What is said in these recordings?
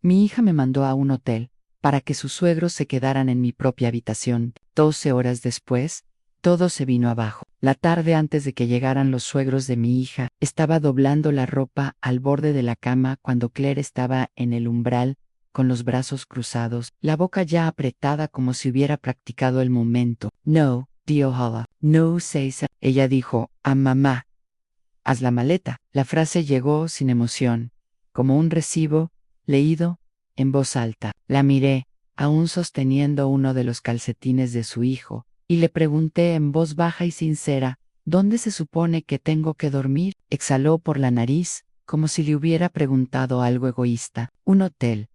Mi hija me mandó a un hotel para que sus suegros se quedaran en mi propia habitación. 12 horas después, todo se vino abajo. La tarde antes de que llegaran los suegros de mi hija, estaba doblando la ropa al borde de la cama cuando Claire estaba en el umbral, con los brazos cruzados, la boca ya apretada como si hubiera practicado el momento. No, Diohala, no seis. Ella dijo, a mamá, haz la maleta. La frase llegó sin emoción, como un recibo, leído en voz alta. La miré, aún sosteniendo uno de los calcetines de su hijo, y le pregunté en voz baja y sincera, ¿dónde se supone que tengo que dormir? Exhaló por la nariz, como si le hubiera preguntado algo egoísta. Un hotel,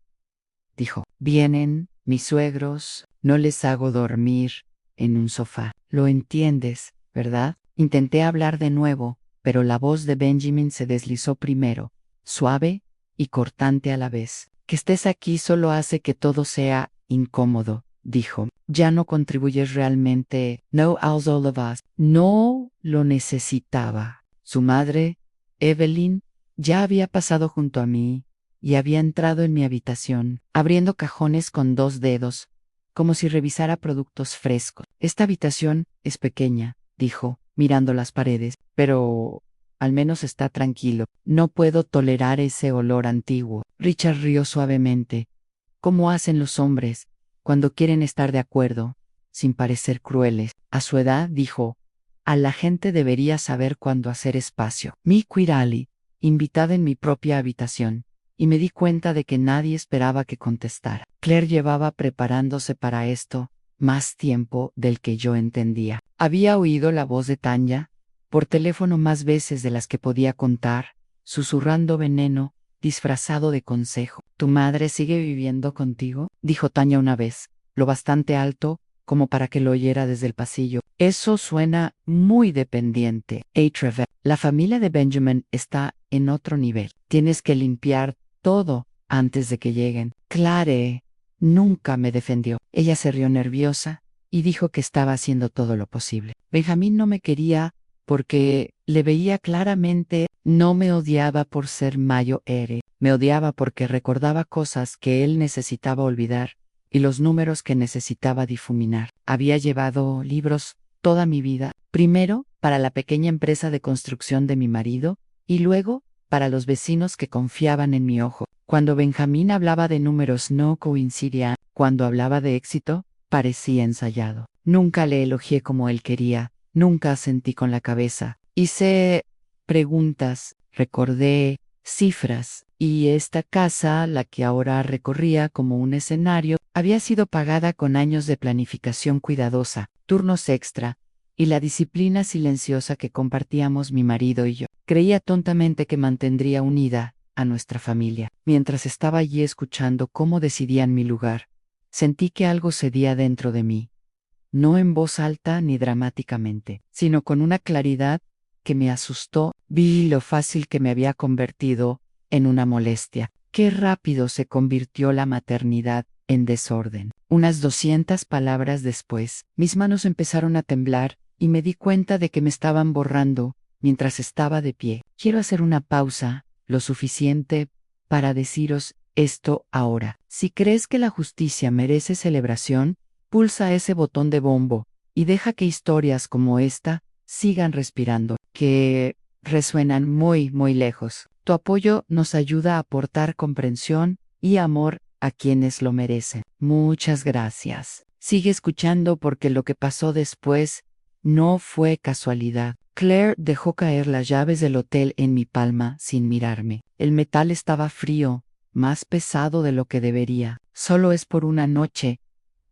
dijo. Vienen mis suegros, no les hago dormir en un sofá. Lo entiendes, ¿verdad? Intenté hablar de nuevo, pero la voz de Benjamin se deslizó primero, suave y cortante a la vez. Que estés aquí solo hace que todo sea incómodo, dijo. Ya no contribuyes realmente. No, als all of us. No lo necesitaba. Su madre, Evelyn, ya había pasado junto a mí y había entrado en mi habitación, abriendo cajones con 2 dedos, como si revisara productos frescos. Esta habitación es pequeña, dijo, mirando las paredes, pero al menos está tranquilo. No puedo tolerar ese olor antiguo. Richard rió suavemente, como hacen los hombres cuando quieren estar de acuerdo, sin parecer crueles. A su edad, dijo, a la gente debería saber cuándo hacer espacio. Mi Quirali, invitada en mi propia habitación, y me di cuenta de que nadie esperaba que contestara. Claire llevaba preparándose para esto más tiempo del que yo entendía. Había oído la voz de Tanya por teléfono más veces de las que podía contar, susurrando veneno, disfrazado de consejo. ¿Tu madre sigue viviendo contigo?, dijo Tanya una vez, lo bastante alto como para que lo oyera desde el pasillo. Eso suena muy dependiente. Trevor, la familia de Benjamin está en otro nivel. Tienes que limpiar todo antes de que lleguen. Claire nunca me defendió. Ella se rió nerviosa y dijo que estaba haciendo todo lo posible. Benjamín no me quería porque le veía claramente. No me odiaba por ser Mayo Ere. Me odiaba porque recordaba cosas que él necesitaba olvidar y los números que necesitaba difuminar. Había llevado libros toda mi vida, primero para la pequeña empresa de construcción de mi marido y luego para los vecinos que confiaban en mi ojo. Cuando Benjamín hablaba de números no coincidían, cuando hablaba de éxito, parecía ensayado. Nunca le elogié como él quería, nunca asentí con la cabeza. Hice preguntas, recordé cifras, y esta casa, la que ahora recorría como un escenario, había sido pagada con años de planificación cuidadosa, turnos extra, y la disciplina silenciosa que compartíamos mi marido y yo. Creía tontamente que mantendría unida a nuestra familia. Mientras estaba allí escuchando cómo decidían mi lugar, sentí que algo cedía dentro de mí, no en voz alta ni dramáticamente, sino con una claridad que me asustó. Vi lo fácil que me había convertido en una molestia. Qué rápido se convirtió la maternidad en desorden. Unas 200 palabras después, mis manos empezaron a temblar y me di cuenta de que me estaban borrando mientras estaba de pie. Quiero hacer una pausa, lo suficiente para deciros esto ahora. Si crees que la justicia merece celebración, pulsa ese botón de bombo y deja que historias como esta sigan respirando, que resuenan muy, muy lejos. Tu apoyo nos ayuda a aportar comprensión y amor a quienes lo merecen. Muchas gracias. Sigue escuchando porque lo que pasó después no fue casualidad. Claire dejó caer las llaves del hotel en mi palma sin mirarme. El metal estaba frío, más pesado de lo que debería. Solo es por una noche,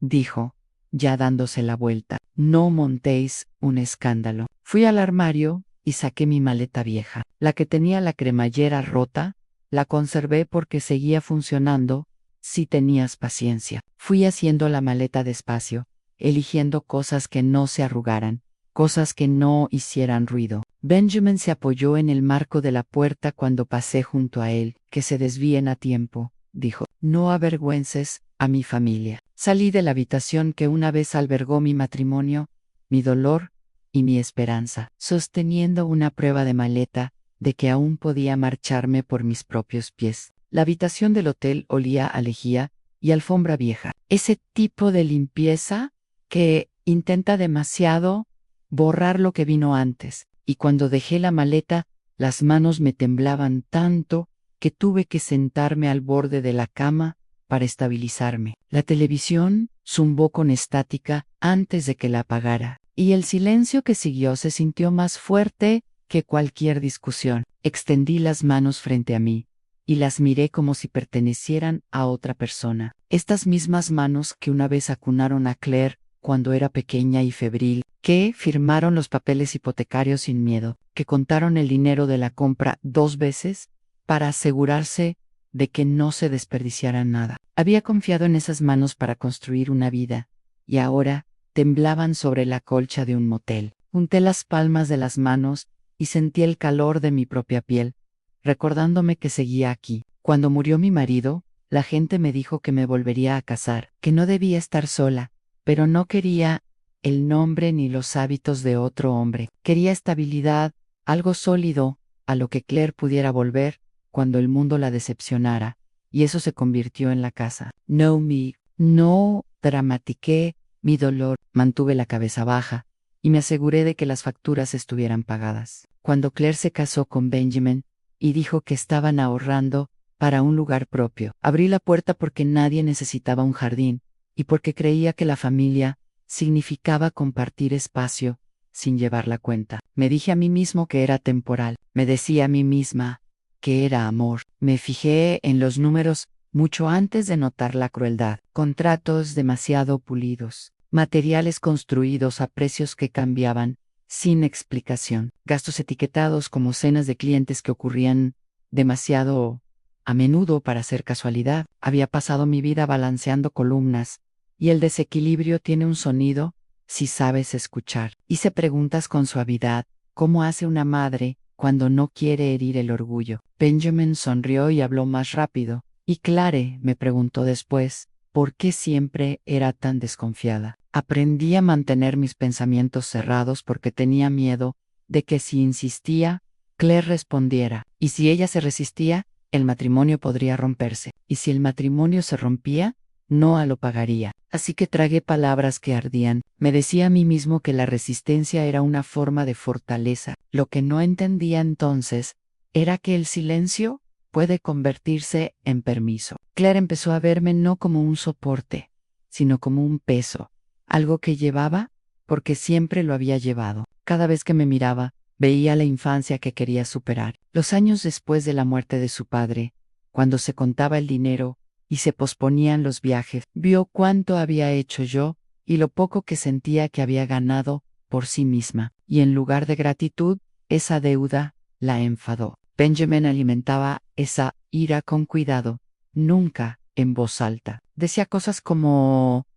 dijo, ya dándose la vuelta. No montéis un escándalo. Fui al armario y saqué mi maleta vieja. La que tenía la cremallera rota, la conservé porque seguía funcionando si tenías paciencia. Fui haciendo la maleta despacio, eligiendo cosas que no se arrugaran, cosas que no hicieran ruido. Benjamin se apoyó en el marco de la puerta cuando pasé junto a él. Que se desvíen a tiempo, dijo. No avergüences a mi familia. Salí de la habitación que una vez albergó mi matrimonio, mi dolor y mi esperanza, sosteniendo una prueba de maleta de que aún podía marcharme por mis propios pies. La habitación del hotel olía a lejía y alfombra vieja. Ese tipo de limpieza que intenta demasiado borrar lo que vino antes. Y cuando dejé la maleta, las manos me temblaban tanto que tuve que sentarme al borde de la cama para estabilizarme. La televisión zumbó con estática antes de que la apagara, y el silencio que siguió se sintió más fuerte que cualquier discusión. Extendí las manos frente a mí y las miré como si pertenecieran a otra persona. Estas mismas manos que una vez acunaron a Claire cuando era pequeña y febril, que firmaron los papeles hipotecarios sin miedo, que contaron el dinero de la compra 2 veces para asegurarse de que no se desperdiciara nada. Había confiado en esas manos para construir una vida, y ahora temblaban sobre la colcha de un motel. Junté las palmas de las manos y sentí el calor de mi propia piel, recordándome que seguía aquí. Cuando murió mi marido, la gente me dijo que me volvería a casar, que no debía estar sola, pero no quería el nombre ni los hábitos de otro hombre. Quería estabilidad, algo sólido, a lo que Claire pudiera volver cuando el mundo la decepcionara, y eso se convirtió en la casa. No dramatiqué mi dolor, mantuve la cabeza baja, y me aseguré de que las facturas estuvieran pagadas. Cuando Claire se casó con Benjamin y dijo que estaban ahorrando para un lugar propio, abrí la puerta porque nadie necesitaba un jardín, y porque creía que la familia significaba compartir espacio sin llevar la cuenta. Me dije a mí mismo que era temporal, me decía a mí misma que era amor. Me fijé en los números mucho antes de notar la crueldad. Contratos demasiado pulidos, materiales construidos a precios que cambiaban sin explicación, gastos etiquetados como cenas de clientes que ocurrían demasiado a menudo para ser casualidad. Había pasado mi vida balanceando columnas, y el desequilibrio tiene un sonido si sabes escuchar. Hice preguntas con suavidad, ¿cómo hace una madre cuando no quiere herir el orgullo? Benjamin sonrió y habló más rápido, y Claire me preguntó después, ¿por qué siempre era tan desconfiada? Aprendí a mantener mis pensamientos cerrados porque tenía miedo de que si insistía, Claire respondiera, y si ella se resistía, el matrimonio podría romperse, y si el matrimonio se rompía, Noah lo pagaría. Así que tragué palabras que ardían. Me decía a mí mismo que la resistencia era una forma de fortaleza. Lo que no entendía entonces era que el silencio puede convertirse en permiso. Claire empezó a verme no como un soporte, sino como un peso, algo que llevaba porque siempre lo había llevado. Cada vez que me miraba, veía la infancia que quería superar. Los años después de la muerte de su padre, cuando se contaba el dinero y se posponían los viajes, vio cuánto había hecho yo y lo poco que sentía que había ganado por sí misma, y en lugar de gratitud, esa deuda la enfadó. Benjamin alimentaba esa ira con cuidado, nunca en voz alta. Decía cosas como,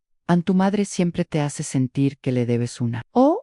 tu madre siempre te hace sentir que le debes una. O,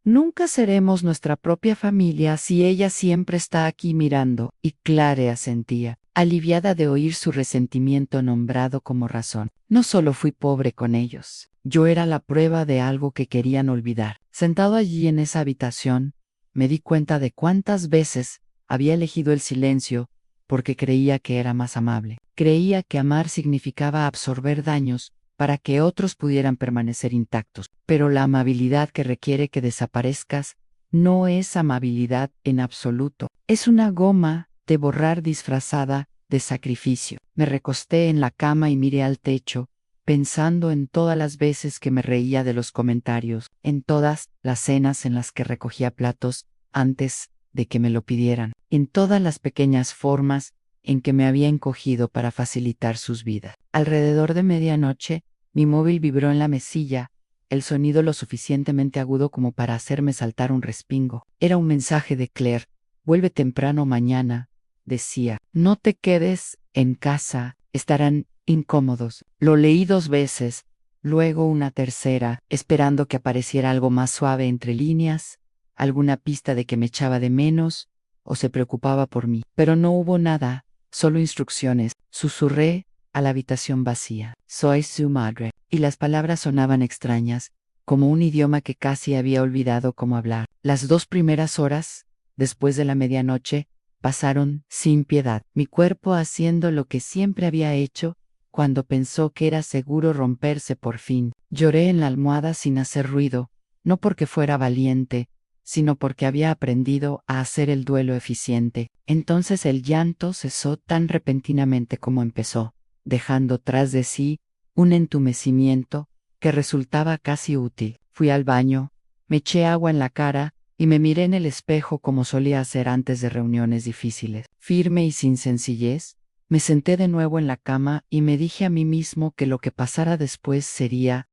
nunca seremos nuestra propia familia si ella siempre está aquí mirando. Y Claire asentía, aliviada de oír su resentimiento nombrado como razón. No solo fui pobre con ellos, yo era la prueba de algo que querían olvidar. Sentado allí en esa habitación, me di cuenta de cuántas veces había elegido el silencio porque creía que era más amable. Creía que amar significaba absorber daños para que otros pudieran permanecer intactos. Pero la amabilidad que requiere que desaparezcas no es amabilidad en absoluto. Es una goma de borrar disfrazada de sacrificio. Me recosté en la cama y miré al techo, pensando en todas las veces que me reía de los comentarios, en todas las cenas en las que recogía platos antes de que me lo pidieran, en todas las pequeñas formas en que me había encogido para facilitar sus vidas. Alrededor de medianoche, mi móvil vibró en la mesilla, el sonido lo suficientemente agudo como para hacerme saltar un respingo. Era un mensaje de Claire. Vuelve temprano mañana, decía. No te quedes en casa, estarán incómodos. Lo leí 2 veces, luego una tercera, esperando que apareciera algo más suave entre líneas, alguna pista de que me echaba de menos o se preocupaba por mí. Pero no hubo nada, solo instrucciones. Susurré a la habitación vacía. Soy su madre. Y las palabras sonaban extrañas, como un idioma que casi había olvidado cómo hablar. Las 2 primeras horas, después de la medianoche, pasaron sin piedad, mi cuerpo haciendo lo que siempre había hecho cuando pensó que era seguro romperse por fin. Lloré en la almohada sin hacer ruido, no porque fuera valiente, sino porque había aprendido a hacer el duelo eficiente. Entonces el llanto cesó tan repentinamente como empezó, dejando tras de sí un entumecimiento que resultaba casi útil. Fui al baño, me eché agua en la cara y me miré en el espejo como solía hacer antes de reuniones difíciles. Firme y sin sencillez, me senté de nuevo en la cama y me dije a mí mismo que lo que pasara después sería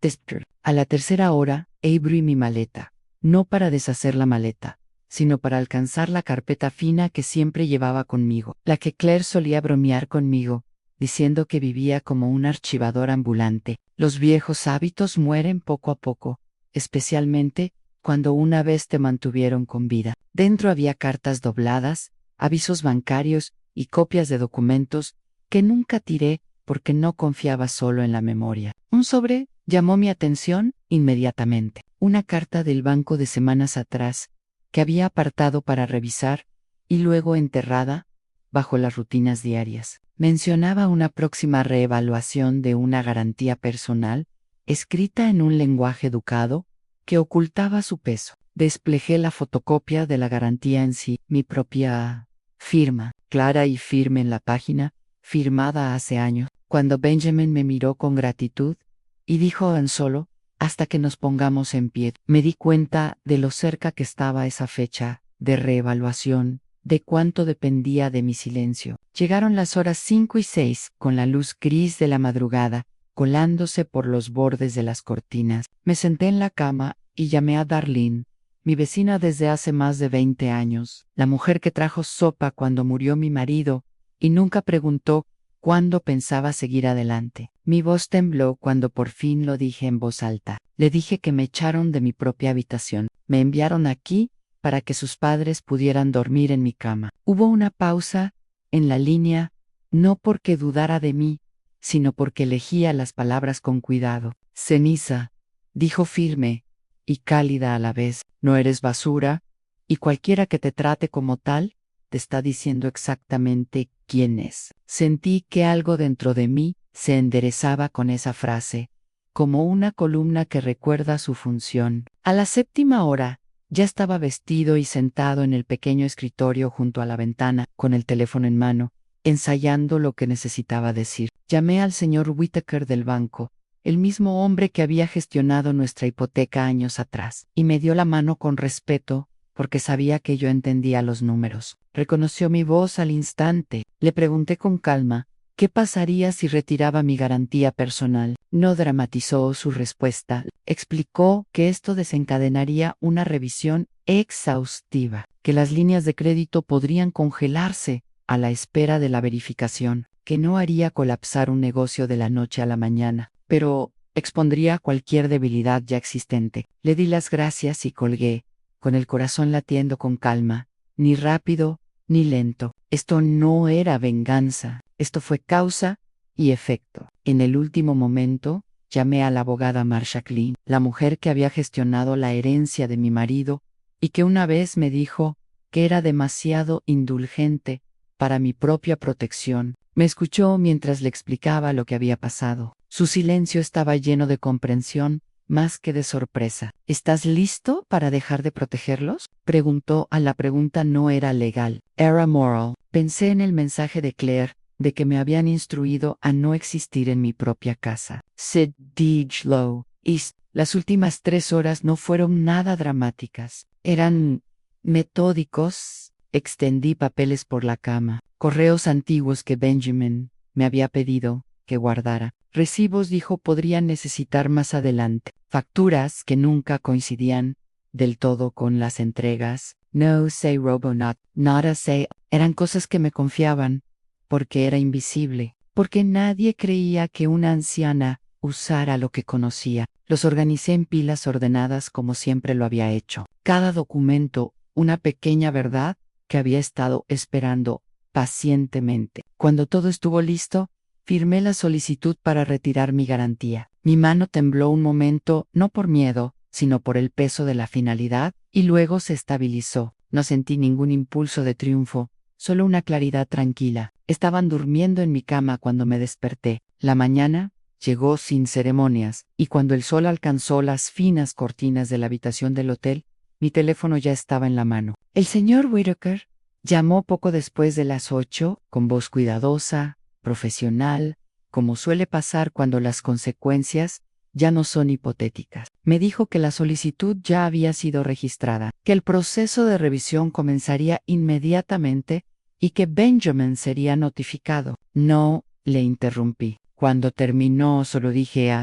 despertar. A la tercera hora, abrí mi maleta, no para deshacer la maleta, sino para alcanzar la carpeta fina que siempre llevaba conmigo, la que Claire solía bromear conmigo, diciendo que vivía como un archivador ambulante. Los viejos hábitos mueren poco a poco, especialmente cuando una vez te mantuvieron con vida. Dentro había cartas dobladas, avisos bancarios y copias de documentos que nunca tiré porque no confiaba solo en la memoria. Un sobre llamó mi atención inmediatamente. Una carta del banco de semanas atrás, que había apartado para revisar, y luego enterrada bajo las rutinas diarias. Mencionaba una próxima reevaluación de una garantía personal, escrita en un lenguaje educado, que ocultaba su peso. Desplegé la fotocopia de la garantía en sí, mi propia firma, clara y firme en la página, firmada hace años. Cuando Benjamin me miró con gratitud, y dijo tan solo, hasta que nos pongamos en pie, me di cuenta de lo cerca que estaba esa fecha de reevaluación, de cuánto dependía de mi silencio. Llegaron las horas 5 y 6, con la luz gris de la madrugada, colándose por los bordes de las cortinas. Me senté en la cama y llamé a Darlene, mi vecina desde hace más de 20 años, la mujer que trajo sopa cuando murió mi marido, y nunca preguntó cuándo pensaba seguir adelante. Mi voz tembló cuando por fin lo dije en voz alta. Le dije que me echaron de mi propia habitación. Me enviaron aquí para que sus padres pudieran dormir en mi cama. Hubo una pausa en la línea, no porque dudara de mí, sino porque elegía las palabras con cuidado. Ceniza, dijo firme y cálida a la vez, no eres basura, y cualquiera que te trate como tal, te está diciendo exactamente quién es. Sentí que algo dentro de mí se enderezaba con esa frase, como una columna que recuerda su función. A la séptima hora, ya estaba vestido y sentado en el pequeño escritorio junto a la ventana, con el teléfono en mano, ensayando lo que necesitaba decir. Llamé al señor Whittaker del banco, el mismo hombre que había gestionado nuestra hipoteca años atrás, y me dio la mano con respeto, porque sabía que yo entendía los números. Reconoció mi voz al instante. Le pregunté con calma, ¿qué pasaría si retiraba mi garantía personal? No dramatizó su respuesta. Explicó que esto desencadenaría una revisión exhaustiva, que las líneas de crédito podrían congelarse a la espera de la verificación, que no haría colapsar un negocio de la noche a la mañana, pero expondría cualquier debilidad ya existente. Le di las gracias y colgué, con el corazón latiendo con calma, ni rápido ni lento. Esto no era venganza, esto fue causa y efecto. En el último momento, llamé a la abogada Marsha Klein, la mujer que había gestionado la herencia de mi marido y que una vez me dijo que era demasiado indulgente para mi propia protección. Me escuchó mientras le explicaba lo que había pasado. Su silencio estaba lleno de comprensión, más que de sorpresa. ¿Estás listo para dejar de protegerlos? Preguntó. La pregunta no era legal, era moral. Pensé en el mensaje de Claire, de que me habían instruido a no existir en mi propia casa. Sid Diglow. Y las últimas 3 horas no fueron nada dramáticas. Eran metódicos. Extendí papeles por la cama, correos antiguos que Benjamin me había pedido que guardara. Recibos, dijo, podrían necesitar más adelante. Facturas que nunca coincidían del todo con las entregas. No say Robonot, not a say. Eran cosas que me confiaban, porque era invisible, porque nadie creía que una anciana usara lo que conocía. Los organicé en pilas ordenadas como siempre lo había hecho. Cada documento, una pequeña verdad que había estado esperando pacientemente. Cuando todo estuvo listo, firmé la solicitud para retirar mi garantía. Mi mano tembló un momento, no por miedo, sino por el peso de la finalidad, y luego se estabilizó. No sentí ningún impulso de triunfo, solo una claridad tranquila. Estaban durmiendo en mi cama cuando me desperté. La mañana llegó sin ceremonias, y cuando el sol alcanzó las finas cortinas de la habitación del hotel, mi teléfono ya estaba en la mano. El señor Whittaker llamó poco después de las 8, con voz cuidadosa, profesional, como suele pasar cuando las consecuencias ya no son hipotéticas. Me dijo que la solicitud ya había sido registrada, que el proceso de revisión comenzaría inmediatamente y que Benjamin sería notificado. No, le interrumpí. Cuando terminó, solo dije: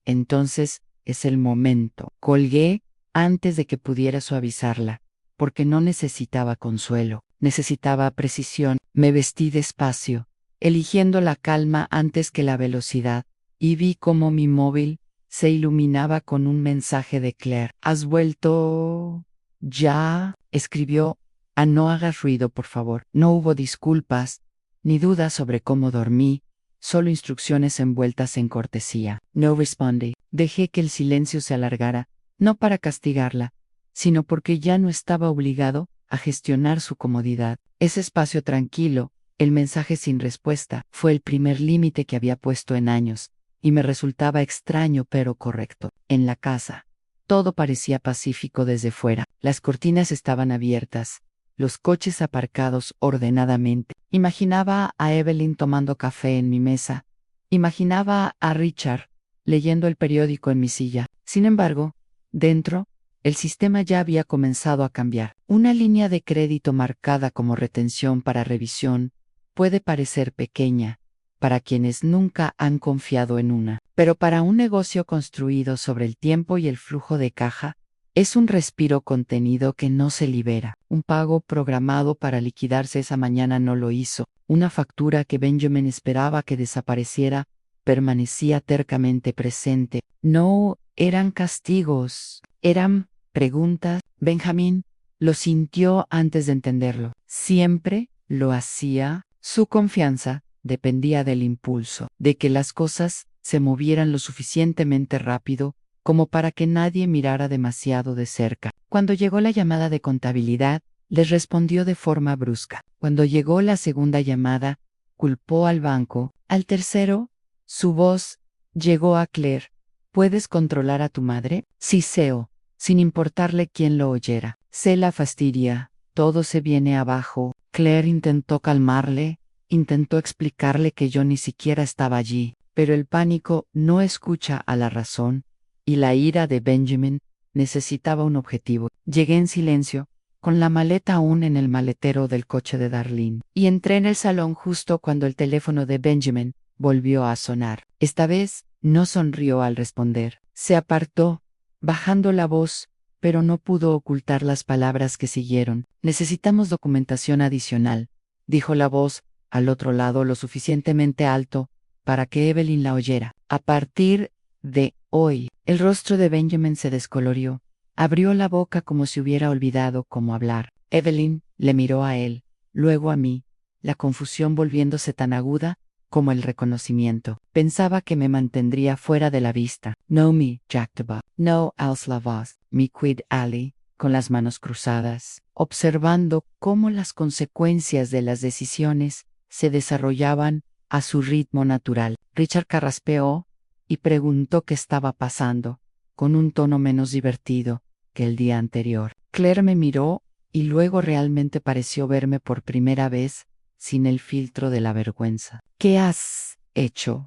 entonces es el momento. Colgué antes de que pudiera suavizarla, porque no necesitaba consuelo, necesitaba precisión. Me vestí despacio, eligiendo la calma antes que la velocidad, y vi cómo mi móvil se iluminaba con un mensaje de Claire. ¿Has vuelto? Ya, escribió. No hagas ruido, por favor. No hubo disculpas, ni dudas sobre cómo dormí, solo instrucciones envueltas en cortesía. No respondí. Dejé que el silencio se alargara, no para castigarla, sino porque ya no estaba obligado a gestionar su comodidad. Ese espacio tranquilo, el mensaje sin respuesta, fue el primer límite que había puesto en años, y me resultaba extraño pero correcto. En la casa, todo parecía pacífico desde fuera. Las cortinas estaban abiertas, los coches aparcados ordenadamente. Imaginaba a Evelyn tomando café en mi mesa. Imaginaba a Richard leyendo el periódico en mi silla. Sin embargo, dentro, el sistema ya había comenzado a cambiar. Una línea de crédito marcada como retención para revisión puede parecer pequeña para quienes nunca han confiado en una, pero para un negocio construido sobre el tiempo y el flujo de caja, es un respiro contenido que no se libera. Un pago programado para liquidarse esa mañana no lo hizo. Una factura que Benjamin esperaba que desapareciera permanecía tercamente presente. No eran castigos, eran preguntas. Benjamin lo sintió antes de entenderlo. Siempre lo hacía. Su confianza dependía del impulso, de que las cosas se movieran lo suficientemente rápido como para que nadie mirara demasiado de cerca. Cuando llegó la llamada de contabilidad, les respondió de forma brusca. Cuando llegó la segunda llamada, culpó al banco. Al tercero, su voz llegó a Claire. ¿Puedes controlar a tu madre? Siseo, sin importarle quién lo oyera. Se la fastidia. Todo se viene abajo. Claire intentó calmarle, intentó explicarle que yo ni siquiera estaba allí, pero el pánico no escucha a la razón, y la ira de Benjamin necesitaba un objetivo. Llegué en silencio, con la maleta aún en el maletero del coche de Darlene, y entré en el salón justo cuando el teléfono de Benjamin volvió a sonar. Esta vez no sonrió al responder. Se apartó, bajando la voz, pero no pudo ocultar las palabras que siguieron. Necesitamos documentación adicional, dijo la voz al otro lado lo suficientemente alto para que Evelyn la oyera. A partir de hoy, el rostro de Benjamin se descolorió. Abrió la boca como si hubiera olvidado cómo hablar. Evelyn le miró a él, luego a mí, la confusión volviéndose tan aguda como el reconocimiento. Pensaba que me mantendría fuera de la vista. No me jactaba, no als la voz, mi quid ali, con las manos cruzadas, observando cómo las consecuencias de las decisiones se desarrollaban a su ritmo natural. Richard carraspeó y preguntó qué estaba pasando, con un tono menos divertido que el día anterior. Claire me miró y luego realmente pareció verme por primera vez sin el filtro de la vergüenza. ¿Qué has hecho?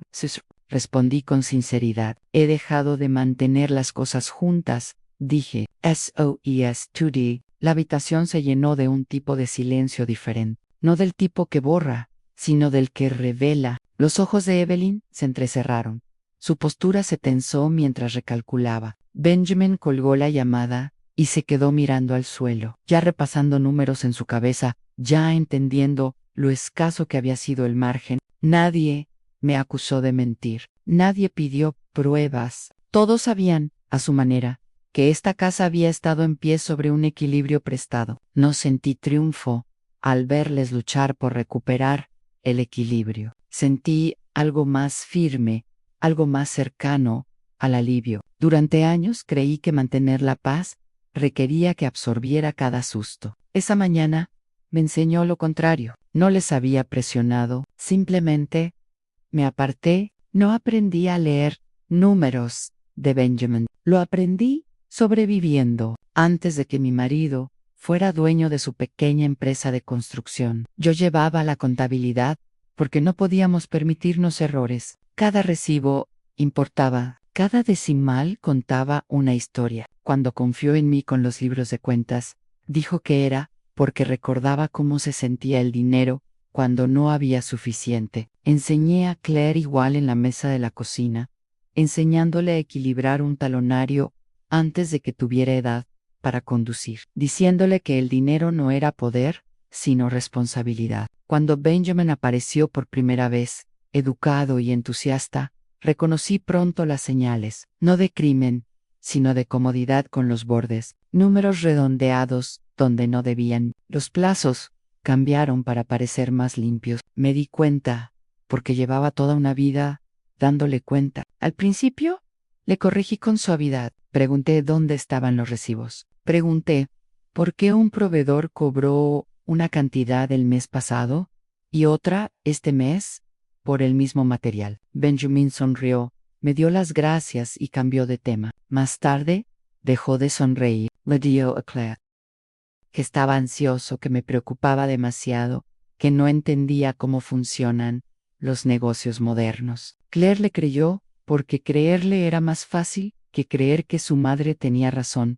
Respondí con sinceridad. He dejado de mantener las cosas juntas, dije. SOES 2D. La habitación se llenó de un tipo de silencio diferente. No del tipo que borra, sino del que revela. Los ojos de Evelyn se entrecerraron. Su postura se tensó mientras recalculaba. Benjamin colgó la llamada y se quedó mirando al suelo, ya repasando números en su cabeza, ya entendiendo lo escaso que había sido el margen. Nadie me acusó de mentir. Nadie pidió pruebas. Todos sabían, a su manera, que esta casa había estado en pie sobre un equilibrio prestado. No sentí triunfo al verles luchar por recuperar el equilibrio. Sentí algo más firme, algo más cercano al alivio. Durante años creí que mantener la paz requería que absorbiera cada susto. Esa mañana me enseñó lo contrario. No les había presionado, simplemente me aparté. No aprendí a leer Números de Benjamin. Lo aprendí sobreviviendo antes de que mi marido fuera dueño de su pequeña empresa de construcción. Yo llevaba la contabilidad porque no podíamos permitirnos errores. Cada recibo importaba, cada decimal contaba una historia. Cuando confió en mí con los libros de cuentas, dijo que era porque recordaba cómo se sentía el dinero cuando no había suficiente. Enseñé a Claire igual en la mesa de la cocina, enseñándole a equilibrar un talonario antes de que tuviera edad para conducir, diciéndole que el dinero no era poder, sino responsabilidad. Cuando Benjamin apareció por primera vez, educado y entusiasta, reconocí pronto las señales, no de crimen, sino de comodidad con los bordes, números redondeados donde no debían. Los plazos cambiaron para parecer más limpios. Me di cuenta, porque llevaba toda una vida dándole cuenta. Al principio, le corregí con suavidad. Pregunté dónde estaban los recibos. Pregunté por qué un proveedor cobró una cantidad el mes pasado y otra este mes por el mismo material. Benjamin sonrió, me dio las gracias y cambió de tema. Más tarde, dejó de sonreír. Le dio a Claire que estaba ansioso, que me preocupaba demasiado, que no entendía cómo funcionan los negocios modernos. Claire le creyó porque creerle era más fácil que creer que su madre tenía razón.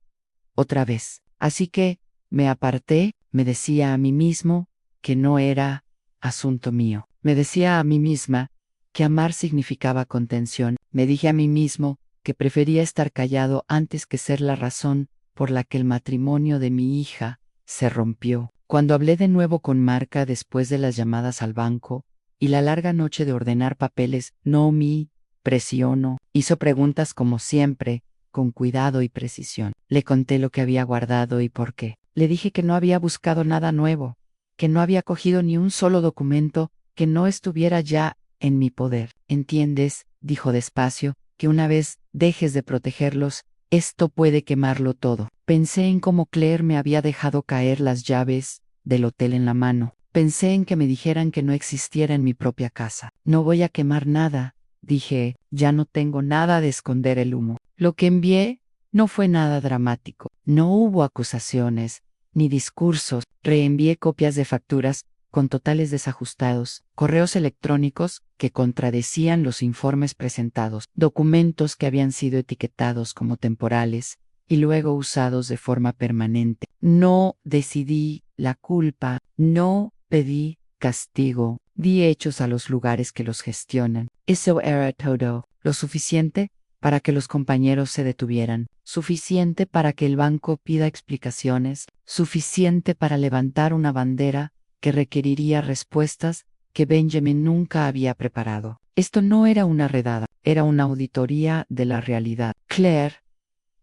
Otra vez. Así que me aparté, me decía a mí mismo que no era asunto mío. Me decía a mí misma que amar significaba contención. Me dije a mí mismo que prefería estar callado antes que ser la razón por la que el matrimonio de mi hija se rompió. Cuando hablé de nuevo con Marca después de las llamadas al banco y la larga noche de ordenar papeles, Naomi presionó, hizo preguntas como siempre, con cuidado y precisión. Le conté lo que había guardado y por qué. Le dije que no había buscado nada nuevo, que no había cogido ni un solo documento que no estuviera ya en mi poder. ¿Entiendes?, dijo despacio, que una vez dejes de protegerlos, esto puede quemarlo todo. Pensé en cómo Claire me había dejado caer las llaves del hotel en la mano. Pensé en que me dijeran que no existiera en mi propia casa. No voy a quemar nada, dije, ya no tengo nada de esconder el humo. Lo que envié no fue nada dramático. No hubo acusaciones, ni discursos. Reenvié copias de facturas con totales desajustados, correos electrónicos que contradecían los informes presentados, documentos que habían sido etiquetados como temporales y luego usados de forma permanente. No decidí la culpa, no pedí castigo, di hechos a los lugares que los gestionan. Eso era todo, lo suficiente para que los compañeros se detuvieran, suficiente para que el banco pida explicaciones, suficiente para levantar una bandera que requeriría respuestas que Benjamin nunca había preparado. Esto no era una redada, era una auditoría de la realidad. Claire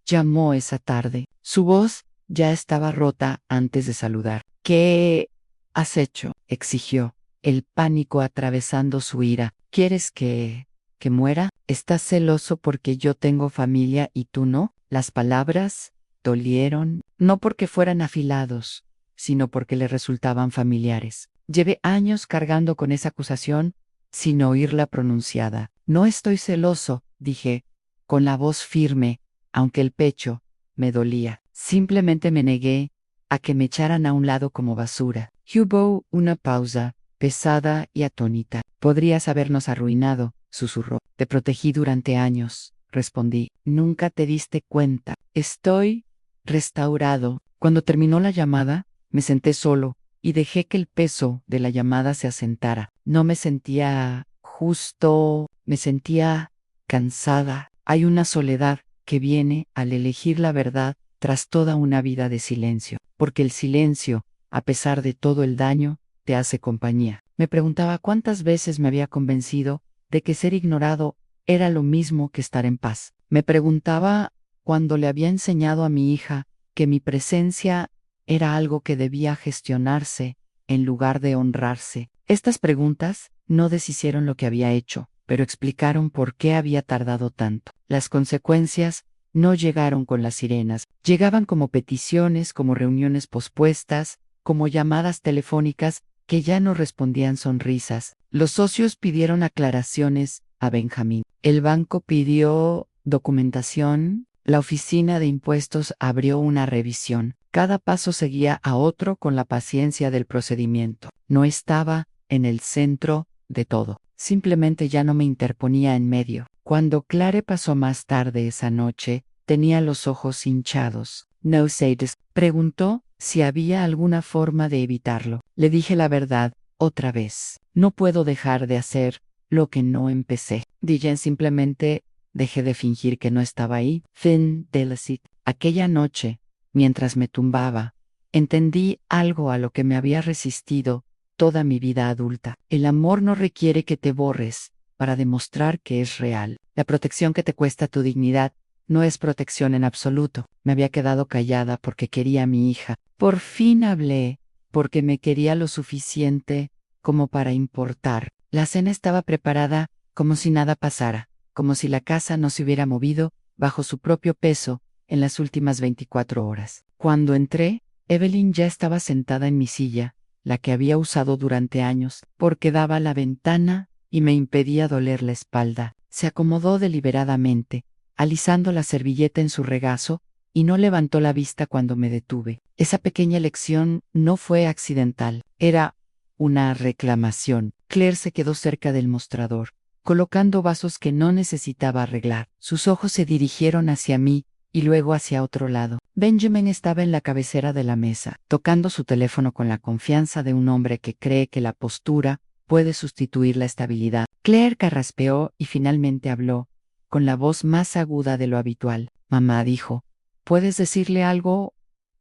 llamó esa tarde. Su voz ya estaba rota antes de saludar. ¿Qué has hecho?, exigió, el pánico atravesando su ira. ¿Quieres que muera? ¿Estás celoso porque yo tengo familia y tú no? Las palabras dolieron, no porque fueran afilados, sino porque le resultaban familiares. Llevé años cargando con esa acusación sin oírla pronunciada. No estoy celoso, dije, con la voz firme, aunque el pecho me dolía. Simplemente me negué a que me echaran a un lado como basura. Hubo una pausa, pesada y atónita. Podrías habernos arruinado, susurró. Te protegí durante años, respondí. Nunca te diste cuenta. Estoy restaurado. Cuando terminó la llamada, me senté solo y dejé que el peso de la llamada se asentara. No me sentía justo, me sentía cansada. Hay una soledad que viene al elegir la verdad tras toda una vida de silencio, porque el silencio, a pesar de todo el daño, te hace compañía. Me preguntaba cuántas veces me había convencido de que ser ignorado era lo mismo que estar en paz. Me preguntaba cuando le había enseñado a mi hija que mi presencia era algo que debía gestionarse en lugar de honrarse. Estas preguntas no deshicieron lo que había hecho, pero explicaron por qué había tardado tanto. Las consecuencias no llegaron con las sirenas, llegaban como peticiones, como reuniones pospuestas, como llamadas telefónicas que ya no respondían sonrisas. Los socios pidieron aclaraciones a Benjamín. El banco pidió documentación. La oficina de impuestos abrió una revisión. Cada paso seguía a otro con la paciencia del procedimiento. No estaba en el centro de todo. Simplemente ya no me interponía en medio. Cuando Clare pasó más tarde esa noche, tenía los ojos hinchados. No sé, preguntó si había alguna forma de evitarlo. Le dije la verdad, otra vez. No puedo dejar de hacer lo que no empecé. Dijen simplemente dejé de fingir que no estaba ahí. Fin de la cita. Aquella noche, mientras me tumbaba, entendí algo a lo que me había resistido toda mi vida adulta. El amor no requiere que te borres para demostrar que es real. La protección que te cuesta tu dignidad no es protección en absoluto. Me había quedado callada porque quería a mi hija. Por fin hablé, porque me quería lo suficiente como para importar. La cena estaba preparada como si nada pasara, como si la casa no se hubiera movido bajo su propio peso en las últimas 24 horas. Cuando entré, Evelyn ya estaba sentada en mi silla, la que había usado durante años, porque daba a la ventana y me impedía doler la espalda. Se acomodó deliberadamente, alisando la servilleta en su regazo, y no levantó la vista cuando me detuve. Esa pequeña elección no fue accidental, era una reclamación. Claire se quedó cerca del mostrador, colocando vasos que no necesitaba arreglar. Sus ojos se dirigieron hacia mí y luego hacia otro lado. Benjamin estaba en la cabecera de la mesa, tocando su teléfono con la confianza de un hombre que cree que la postura puede sustituir la estabilidad. Claire carraspeó y finalmente habló, con la voz más aguda de lo habitual. Mamá dijo, ¿puedes decirle algo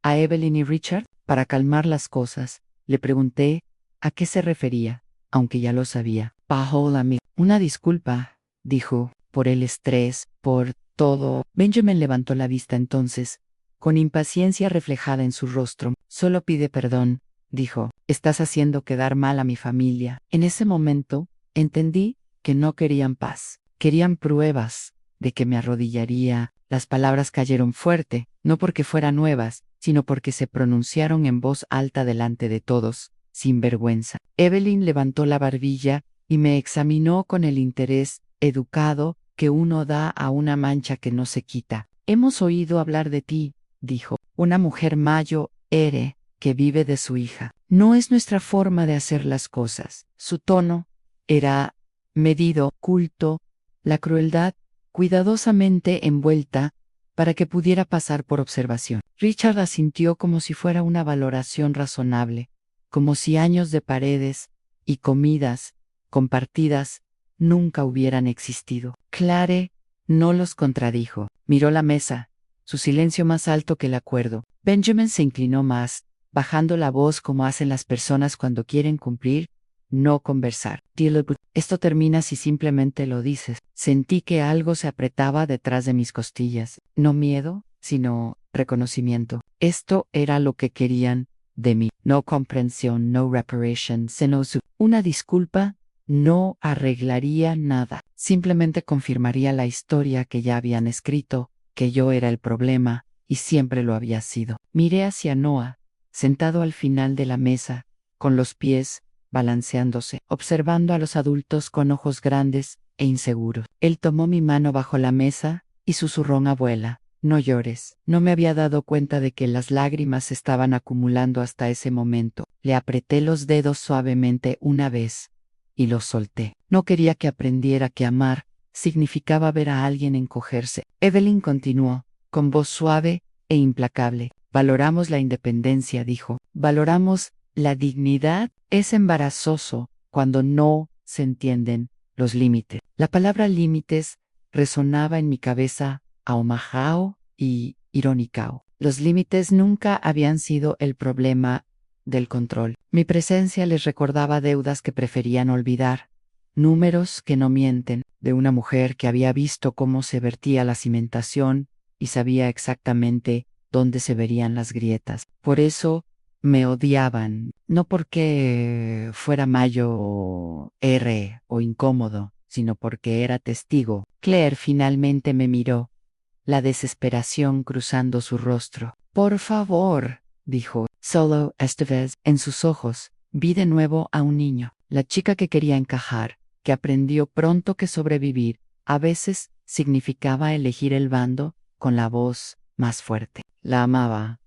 a Evelyn y Richard? Para calmar las cosas, le pregunté a qué se refería, aunque ya lo sabía. Paola, una disculpa, dijo, por el estrés, por todo. Benjamin levantó la vista entonces, con impaciencia reflejada en su rostro. Solo pide perdón, dijo. Estás haciendo quedar mal a mi familia. En ese momento, entendí que no querían paz. Querían pruebas de que me arrodillaría. Las palabras cayeron fuerte, no porque fueran nuevas, sino porque se pronunciaron en voz alta delante de todos, sin vergüenza. Evelyn levantó la barbilla y me examinó con el interés educado que uno da a una mancha que no se quita. Hemos oído hablar de ti, dijo. Una mujer mayo, que vive de su hija. No es nuestra forma de hacer las cosas. Su tono era medido, culto, la crueldad cuidadosamente envuelta para que pudiera pasar por observación. Richard asintió como si fuera una valoración razonable, como si años de paredes y comidas compartidas nunca hubieran existido. Clare no los contradijo. Miró la mesa, su silencio más alto que el acuerdo. Benjamin se inclinó más, bajando la voz como hacen las personas cuando quieren cumplir, no conversar. Esto termina si simplemente lo dices. Sentí que algo se apretaba detrás de mis costillas. No miedo, sino reconocimiento. Esto era lo que querían de mí. No comprensión, no reparation, sino una disculpa no arreglaría nada. Simplemente confirmaría la historia que ya habían escrito, que yo era el problema, y siempre lo había sido. Miré hacia Noah, sentado al final de la mesa, con los pies balanceándose, observando a los adultos con ojos grandes e inseguros. Él tomó mi mano bajo la mesa y susurró: abuela, no llores. No me había dado cuenta de que las lágrimas se estaban acumulando hasta ese momento. Le apreté los dedos suavemente una vez y los solté. No quería que aprendiera que amar significaba ver a alguien encogerse. Evelyn continuó, con voz suave e implacable. Valoramos la independencia, dijo. Valoramos la dignidad. Es embarazoso cuando no se entienden los límites. La palabra límites resonaba en mi cabeza ahumajao y ironicao. Los límites nunca habían sido el problema del control. Mi presencia les recordaba deudas que preferían olvidar, números que no mienten, de una mujer que había visto cómo se vertía la cimentación y sabía exactamente dónde se verían las grietas. Por eso me odiaban, no porque fuera mayo o incómodo, sino porque era testigo. Claire finalmente me miró, la desesperación cruzando su rostro. Por favor, dijo. Solo esta vez, en sus ojos, vi de nuevo a un niño, la chica que quería encajar, que aprendió pronto que sobrevivir a veces significaba elegir el bando con la voz más fuerte. La amaba.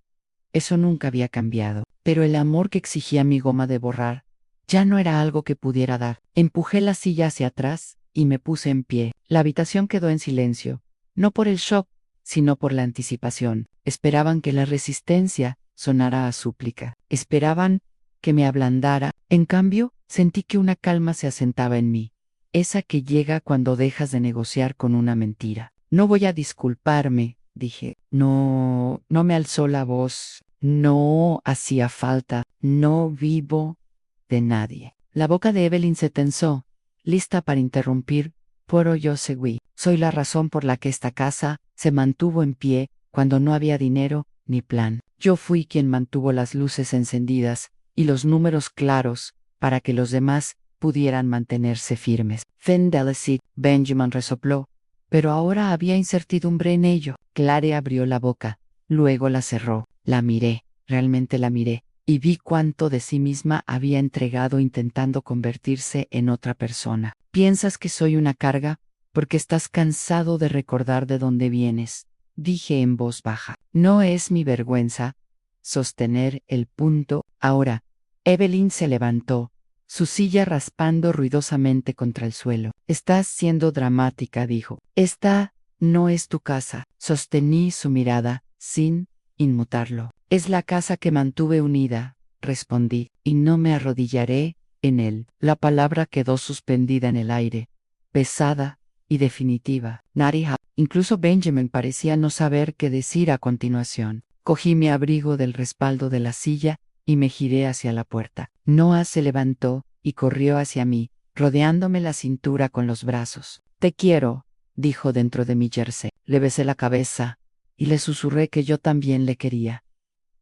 Eso nunca había cambiado, pero el amor que exigía mi goma de borrar ya no era algo que pudiera dar. Empujé la silla hacia atrás y me puse en pie. La habitación quedó en silencio, no por el shock, sino por la anticipación. Esperaban que la resistencia sonara a súplica. Esperaban que me ablandara. En cambio, sentí que una calma se asentaba en mí, esa que llega cuando dejas de negociar con una mentira. No voy a disculparme, dije. No, no me alzó la voz. No hacía falta. No vivo de nadie. La boca de Evelyn se tensó, lista para interrumpir, pero yo seguí. Soy la razón por la que esta casa se mantuvo en pie cuando no había dinero ni plan. Yo fui quien mantuvo las luces encendidas y los números claros para que los demás pudieran mantenerse firmes. Fendelicid, Benjamin resopló, pero ahora había incertidumbre en ello. Clare abrió la boca, luego la cerró. La miré, realmente la miré, y vi cuánto de sí misma había entregado intentando convertirse en otra persona. ¿Piensas que soy una carga? Porque estás cansado de recordar de dónde vienes, dije en voz baja. No es mi vergüenza sostener el punto. Ahora, Evelyn se levantó, su silla raspando ruidosamente contra el suelo. Estás siendo dramática, dijo. Esta no es tu casa. Sostení su mirada, sin inmutarlo. Es la casa que mantuve unida, respondí, y no me arrodillaré en él. La palabra quedó suspendida en el aire, pesada y definitiva. Nariha, incluso Benjamin parecía no saber qué decir a continuación. Cogí mi abrigo del respaldo de la silla y me giré hacia la puerta. Noah se levantó y corrió hacia mí, rodeándome la cintura con los brazos. Te quiero, dijo dentro de mi jersey. Le besé la cabeza y le susurré que yo también le quería,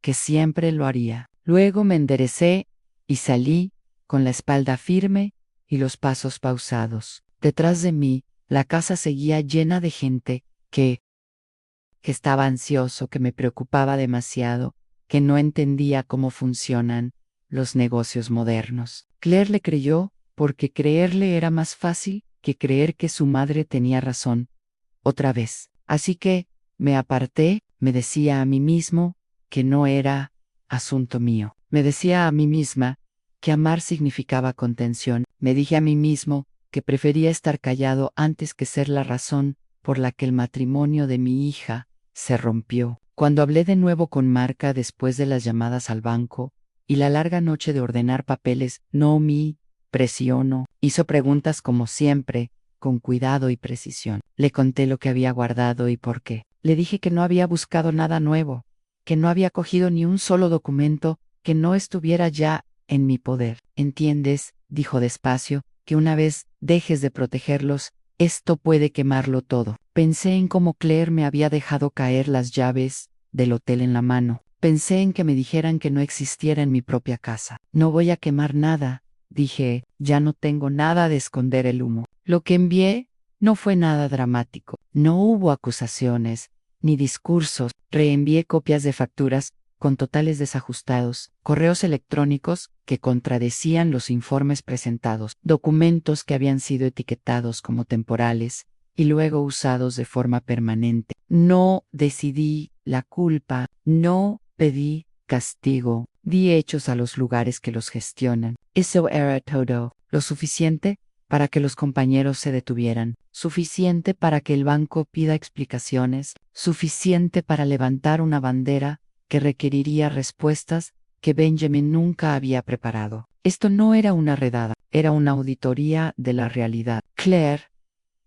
que siempre lo haría. Luego me enderecé y salí, con la espalda firme y los pasos pausados. Detrás de mí, la casa seguía llena de gente que estaba ansioso, que me preocupaba demasiado, que no entendía cómo funcionan los negocios modernos. Claire le creyó porque creerle era más fácil que creer que su madre tenía razón. Otra vez. Así que me aparté, me decía a mí mismo que no era asunto mío. Me decía a mí misma que amar significaba contención. Me dije a mí mismo que prefería estar callado antes que ser la razón por la que el matrimonio de mi hija se rompió. Cuando hablé de nuevo con Marca después de las llamadas al banco y la larga noche de ordenar papeles, Naomi presionó, hizo preguntas como siempre, con cuidado y precisión. Le conté lo que había guardado y por qué. Le dije que no había buscado nada nuevo, que no había cogido ni un solo documento que no estuviera ya en mi poder. ¿Entiendes?, dijo despacio, que una vez dejes de protegerlos, esto puede quemarlo todo. Pensé en cómo Claire me había dejado caer las llaves del hotel en la mano. Pensé en que me dijeran que no existiera en mi propia casa. No voy a quemar nada, dije, ya no tengo nada de esconder el humo. Lo que envié no fue nada dramático. No hubo acusaciones, ni discursos. Reenvié copias de facturas con totales desajustados, correos electrónicos que contradecían los informes presentados, documentos que habían sido etiquetados como temporales y luego usados de forma permanente. No decidí la culpa, no pedí castigo, di hechos a los lugares que los gestionan. Eso era todo, lo suficiente para que los compañeros se detuvieran, suficiente para que el banco pida explicaciones, suficiente para levantar una bandera que requeriría respuestas que Benjamin nunca había preparado. Esto no era una redada, era una auditoría de la realidad. Claire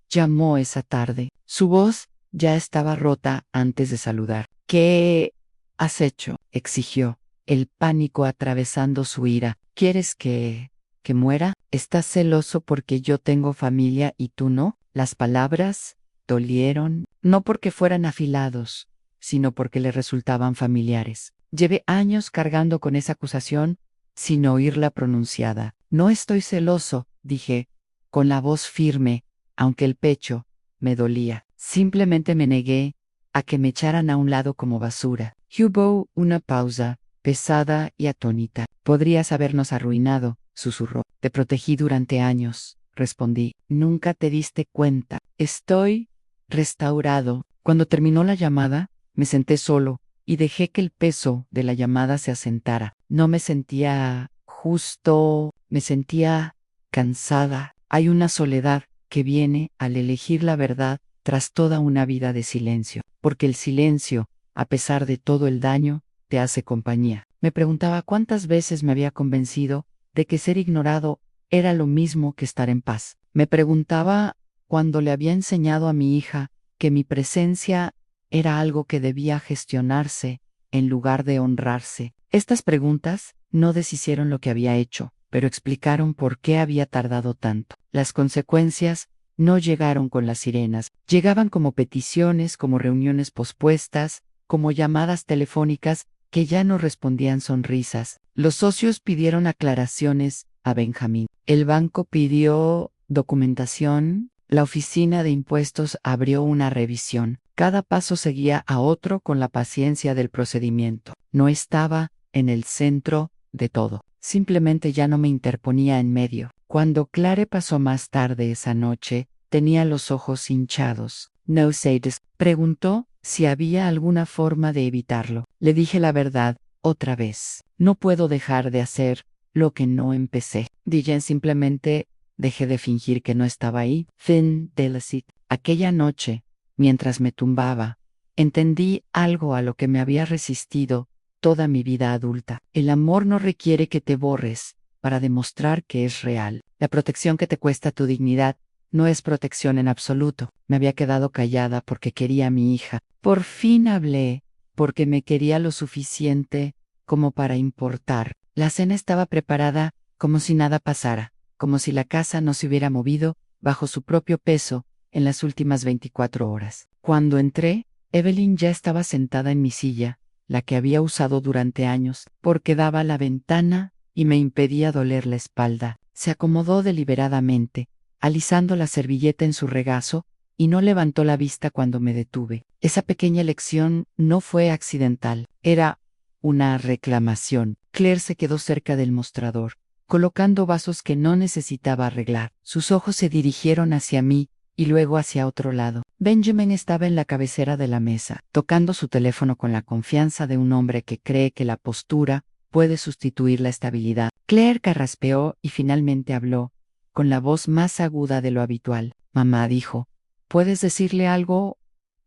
llamó esa tarde. Su voz ya estaba rota antes de saludar. ¿Qué has hecho?, exigió, el pánico atravesando su ira. ¿Quieres que muera? ¿Estás celoso porque yo tengo familia y tú no? Las palabras dolieron, no porque fueran afilados, sino porque le resultaban familiares. Llevé años cargando con esa acusación sin oírla pronunciada. No estoy celoso, dije, con la voz firme, aunque el pecho me dolía. Simplemente me negué a que me echaran a un lado como basura. Hubo una pausa, pesada y atónita. Podrías habernos arruinado, susurró. Te protegí durante años, respondí. Nunca te diste cuenta. Estoy restaurado. Cuando terminó la llamada, me senté solo y dejé que el peso de la llamada se asentara. No me sentía justo, me sentía cansada. Hay una soledad que viene al elegir la verdad tras toda una vida de silencio, porque el silencio, a pesar de todo el daño, te hace compañía. Me preguntaba cuántas veces me había convencido de que ser ignorado era lo mismo que estar en paz. Me preguntaba cuando le había enseñado a mi hija que mi presencia era algo que debía gestionarse en lugar de honrarse. Estas preguntas no deshicieron lo que había hecho, pero explicaron por qué había tardado tanto. Las consecuencias no llegaron con las sirenas, llegaban como peticiones, como reuniones pospuestas, como llamadas telefónicas que ya no respondían sonrisas. Los socios pidieron aclaraciones a Benjamín. El banco pidió documentación. La oficina de impuestos abrió una revisión. Cada paso seguía a otro con la paciencia del procedimiento. No estaba en el centro de todo. Simplemente ya no me interponía en medio. Cuando Clare pasó más tarde esa noche, tenía los ojos hinchados. No Sades preguntó si había alguna forma de evitarlo. Le dije la verdad, otra vez. No puedo dejar de hacer lo que no empecé. Dijen simplemente dejé de fingir que no estaba ahí. Fin de la cita. Aquella noche, mientras me tumbaba, entendí algo a lo que me había resistido toda mi vida adulta. El amor no requiere que te borres para demostrar que es real. La protección que te cuesta tu dignidad no es protección en absoluto. Me había quedado callada porque quería a mi hija. Por fin hablé, porque me quería lo suficiente como para importar. La cena estaba preparada como si nada pasara, como si la casa no se hubiera movido bajo su propio peso en las últimas 24 horas. Cuando entré, Evelyn ya estaba sentada en mi silla, la que había usado durante años, porque daba a la ventana y me impedía doler la espalda. Se acomodó deliberadamente, alisando la servilleta en su regazo, y no levantó la vista cuando me detuve. Esa pequeña elección no fue accidental, era una reclamación. Claire se quedó cerca del mostrador, colocando vasos que no necesitaba arreglar. Sus ojos se dirigieron hacia mí y luego hacia otro lado. Benjamin estaba en la cabecera de la mesa, tocando su teléfono con la confianza de un hombre que cree que la postura puede sustituir la estabilidad. Claire carraspeó y finalmente habló, con la voz más aguda de lo habitual. Mamá dijo, ¿puedes decirle algo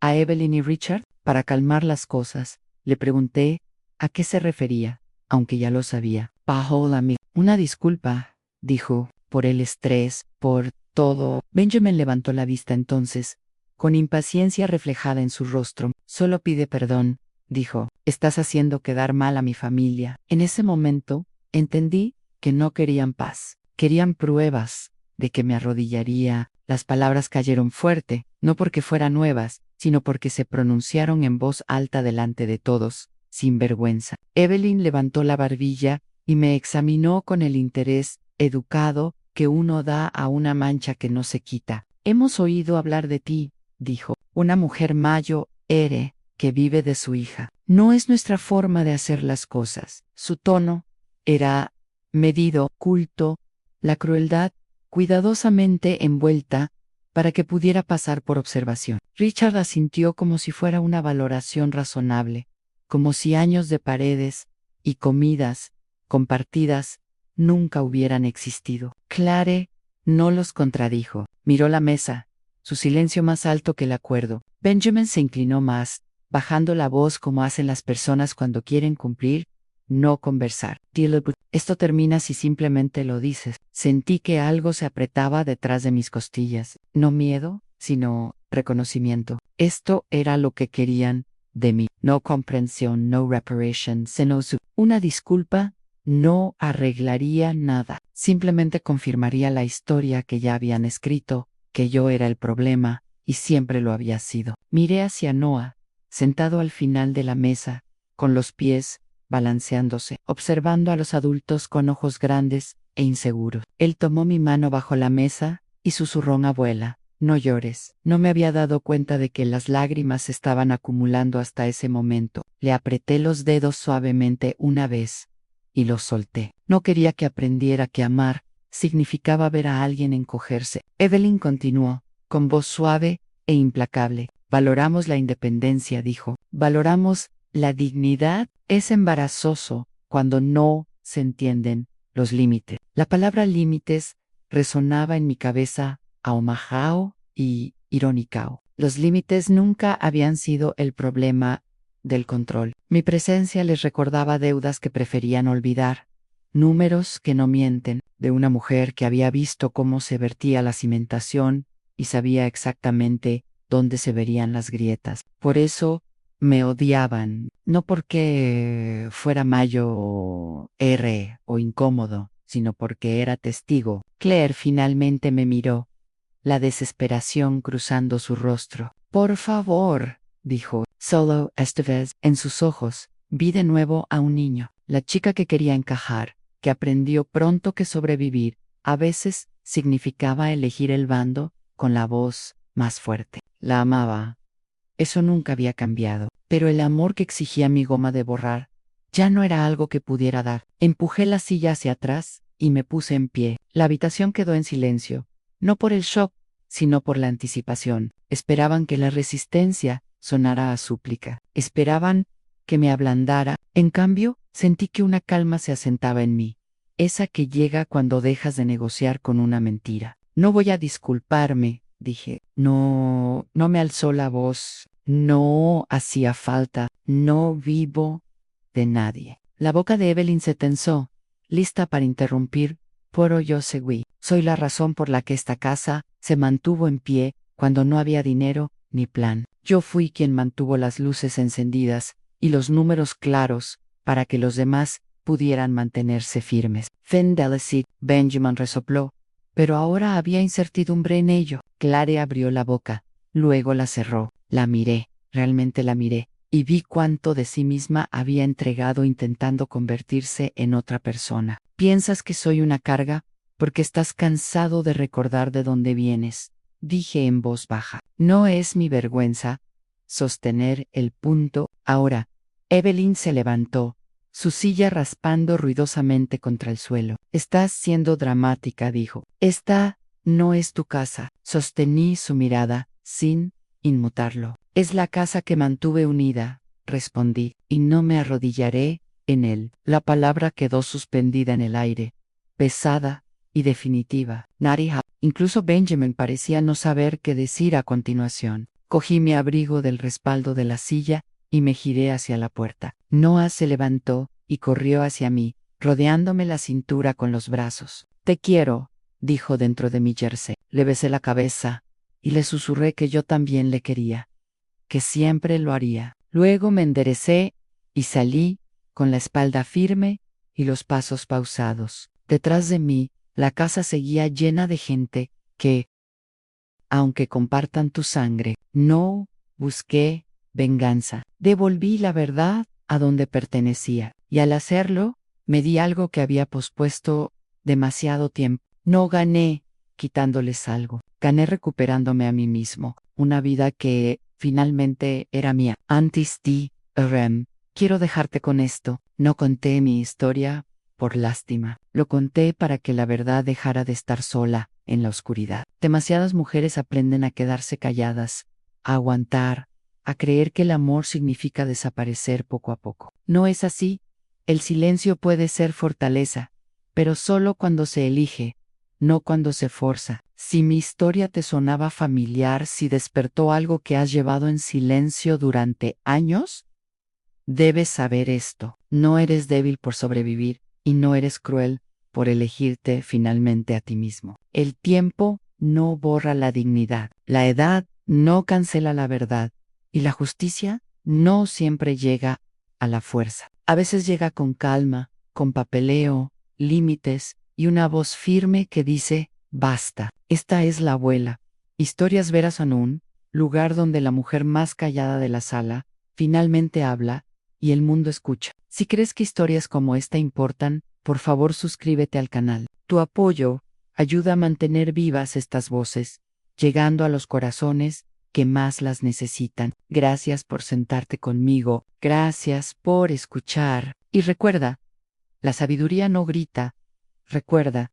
a Evelyn y Richard? Para calmar las cosas, le pregunté a qué se refería, aunque ya lo sabía. Una disculpa, dijo, por el estrés, por todo. Benjamin levantó la vista entonces, con impaciencia reflejada en su rostro. Solo pide perdón, dijo. Estás haciendo quedar mal a mi familia. En ese momento, entendí que no querían paz. Querían pruebas de que me arrodillaría. Las palabras cayeron fuerte, no porque fueran nuevas, sino porque se pronunciaron en voz alta delante de todos, sin vergüenza. Evelyn levantó la barbilla y me examinó con el interés educado que uno da a una mancha que no se quita. Hemos oído hablar de ti, dijo. Una mujer mayo, que vive de su hija. No es nuestra forma de hacer las cosas. Su tono era medido, culto, la crueldad cuidadosamente envuelta para que pudiera pasar por observación. Richard asintió como si fuera una valoración razonable, como si años de paredes y comidas compartidas nunca hubieran existido. Clare no los contradijo. Miró la mesa, su silencio más alto que el acuerdo. Benjamin se inclinó más, bajando la voz como hacen las personas cuando quieren cumplir, no conversar. Esto termina si simplemente lo dices. Sentí que algo se apretaba detrás de mis costillas. No miedo, sino reconocimiento. Esto era lo que querían de mí. No comprensión, no reparation, sino una disculpa no arreglaría nada. Simplemente confirmaría la historia que ya habían escrito, que yo era el problema, y siempre lo había sido. Miré hacia Noah, sentado al final de la mesa, con los pies balanceándose, observando a los adultos con ojos grandes e inseguros. Él tomó mi mano bajo la mesa y susurró: abuela, no llores. No me había dado cuenta de que las lágrimas se estaban acumulando hasta ese momento. Le apreté los dedos suavemente una vez y los solté. No quería que aprendiera que amar significaba ver a alguien encogerse. Evelyn continuó, con voz suave e implacable. Valoramos la independencia, dijo. Valoramos la dignidad. Es embarazoso cuando no se entienden los límites. La palabra límites resonaba en mi cabeza ahumajao y ironicao. Los límites nunca habían sido el problema del control. Mi presencia les recordaba deudas que preferían olvidar, números que no mienten, de una mujer que había visto cómo se vertía la cimentación y sabía exactamente dónde se verían las grietas. Por eso me odiaban, no porque fuera mayo o R o incómodo, sino porque era testigo. Claire finalmente me miró, la desesperación cruzando su rostro. Por favor, dijo. Solo esta vez, en sus ojos, vi de nuevo a un niño, la chica que quería encajar, que aprendió pronto que sobrevivir a veces significaba elegir el bando con la voz más fuerte. La amaba. Eso nunca había cambiado, pero el amor que exigía mi goma de borrar ya no era algo que pudiera dar. Empujé la silla hacia atrás y me puse en pie. La habitación quedó en silencio, no por el shock, sino por la anticipación. Esperaban que la resistencia sonara a súplica. Esperaban que me ablandara. En cambio, sentí que una calma se asentaba en mí, esa que llega cuando dejas de negociar con una mentira. No voy a disculparme, dije. No, no me alzó la voz. No hacía falta. No vivo de nadie. La boca de Evelyn se tensó, lista para interrumpir, pero yo seguí. Soy la razón por la que esta casa se mantuvo en pie cuando no había dinero ni plan. Yo fui quien mantuvo las luces encendidas y los números claros para que los demás pudieran mantenerse firmes. Fendelicid, Benjamin resopló, pero ahora había incertidumbre en ello. Claire abrió la boca, luego la cerró. La miré, realmente la miré, y vi cuánto de sí misma había entregado intentando convertirse en otra persona. ¿Piensas que soy una carga? Porque estás cansado de recordar de dónde vienes, dije en voz baja. No es mi vergüenza sostener el punto. Ahora, Evelyn se levantó, su silla raspando ruidosamente contra el suelo. Estás siendo dramática, dijo. Esta no es tu casa. Sostení su mirada, sin inmutarlo. Es la casa que mantuve unida, respondí, y no me arrodillaré en él. La palabra quedó suspendida en el aire, pesada y definitiva. Nariha, incluso Benjamin parecía no saber qué decir a continuación. Cogí mi abrigo del respaldo de la silla y me giré hacia la puerta. Noah se levantó y corrió hacia mí, rodeándome la cintura con los brazos. Te quiero, dijo dentro de mi jersey. Le besé la cabeza y le susurré que yo también le quería, que siempre lo haría. Luego me enderecé y salí, con la espalda firme y los pasos pausados. Detrás de mí, la casa seguía llena de gente que, aunque compartan tu sangre, no busqué venganza. Devolví la verdad a donde pertenecía, y al hacerlo, me di algo que había pospuesto demasiado tiempo. No gané quitándoles algo, gané recuperándome a mí mismo, una vida que finalmente era mía. Antes di, Rem, quiero dejarte con esto. No conté mi historia por lástima, lo conté para que la verdad dejara de estar sola en la oscuridad. Demasiadas mujeres aprenden a quedarse calladas, a aguantar, a creer que el amor significa desaparecer poco a poco. No es así. El silencio puede ser fortaleza, pero solo cuando se elige, no cuando se forza. Si mi historia te sonaba familiar, si despertó algo que has llevado en silencio durante años, debes saber esto. No eres débil por sobrevivir y no eres cruel por elegirte finalmente a ti mismo. El tiempo no borra la dignidad, la edad no cancela la verdad y la justicia no siempre llega a la fuerza. A veces llega con calma, con papeleo, límites y una voz firme que dice, basta. Esta es la abuela. Historias Veras Anún, lugar donde la mujer más callada de la sala finalmente habla y el mundo escucha. Si crees que historias como esta importan, por favor suscríbete al canal. Tu apoyo ayuda a mantener vivas estas voces llegando a los corazones que más las necesitan. Gracias por sentarte conmigo, gracias por escuchar. Y recuerda, la sabiduría no grita, recuerda,